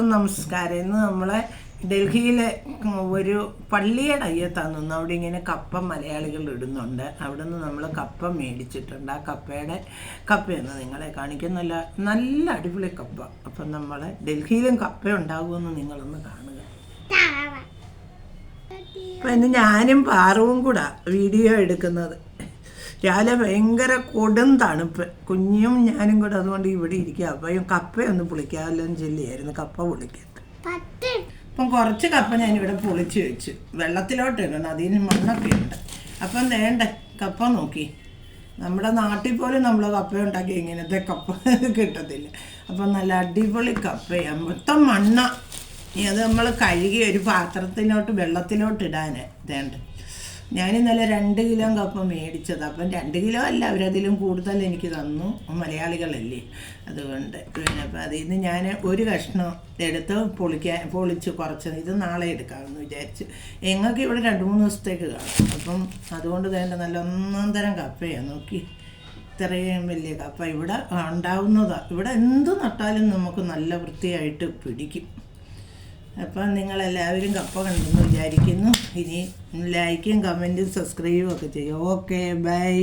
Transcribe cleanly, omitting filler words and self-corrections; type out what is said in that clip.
നമസ്കാരം. ഇന്ന് നമ്മളെ ഡൽഹിയിലെ ഒരു പള്ളിയുടെ അയ്യത്താന്ന് തോന്നുന്നു. അവിടെ ഇങ്ങനെ കപ്പ മലയാളികൾ ഇടുന്നുണ്ട്. അവിടെ നിന്ന് നമ്മൾ കപ്പ മേടിച്ചിട്ടുണ്ട്. ആ കപ്പയെന്ന് നിങ്ങളെ കാണിക്കും. നല്ല നല്ല അടിപൊളി കപ്പ. അപ്പം നമ്മൾ ഡൽഹിയിലും കപ്പ ഉണ്ടാകുമെന്ന് നിങ്ങളൊന്ന് കാണുക. അപ്പം ഇന്ന് ഞാനും പാറുവും കൂടെ വീഡിയോ എടുക്കുന്നത്. രാവിലെ ഭയങ്കര കൊടും തണുപ്പ്. കുഞ്ഞും ഞാനും കൂടെ അതുകൊണ്ട് ഇവിടെ ഇരിക്കുക. അപ്പം കപ്പയൊന്ന് പൊളിക്കാമല്ലോ ചൊല്ലിയായിരുന്നു. കപ്പ പൊളിക്കട്ടെ. അപ്പം കുറച്ച് കപ്പ ഞാനിവിടെ പൊളിച്ച് വെച്ചു. വെള്ളത്തിലോട്ട് ഇടണം, അതിന് മണ്ണൊക്കെ ഉണ്ട്. അപ്പം വേണ്ട കപ്പ നോക്കി. നമ്മുടെ നാട്ടിൽ പോലും നമ്മൾ കപ്പ ഉണ്ടാക്കി ഇങ്ങനത്തെ കപ്പ കിട്ടത്തില്ല. അപ്പം നല്ല അടിപൊളി കപ്പയാണ്. മൊത്തം മണ്ണ. അത് നമ്മൾ കഴുകി ഒരു പാത്രത്തിലോട്ട് വെള്ളത്തിലോട്ട് ഇടാൻ വേണ്ട. ഞാനിന്നലെ 2 കിലോ കപ്പ മേടിച്ചത്. അപ്പം 2 കിലോ അല്ല, അവരതിലും കൂടുതൽ എനിക്ക് തന്നു. മലയാളികളല്ലേ, അതുകൊണ്ട് പിന്നെ അപ്പം അതിൽ നിന്ന് ഞാൻ ഒരു കഷ്ണം എടുത്ത് പൊളിച്ച് കുറച്ച് ഇത് നാളെ എടുക്കാമെന്ന് വിചാരിച്ചു. ഞങ്ങൾക്ക് ഇവിടെ 2-3 ദിവസത്തേക്ക് കാണും. അപ്പം അതുകൊണ്ട് വേണ്ട നല്ല ഒന്നാം തരം കപ്പയാണ്. നോക്കി, ഇത്രയും വലിയ കപ്പ ഇവിടെ ഉണ്ടാവുന്നതാണ്. ഇവിടെ എന്ത് നട്ടാലും നമുക്ക് നല്ല വൃത്തിയായിട്ട് പിടിക്കും. അപ്പം നിങ്ങളെല്ലാവരും കപ്പ കണ്ടെന്ന് വിചാരിക്കുന്നു. ഇനി ലൈക്കും കമൻറ്റും സബ്സ്ക്രൈബും ഒക്കെ ചെയ്യും. Okay, by.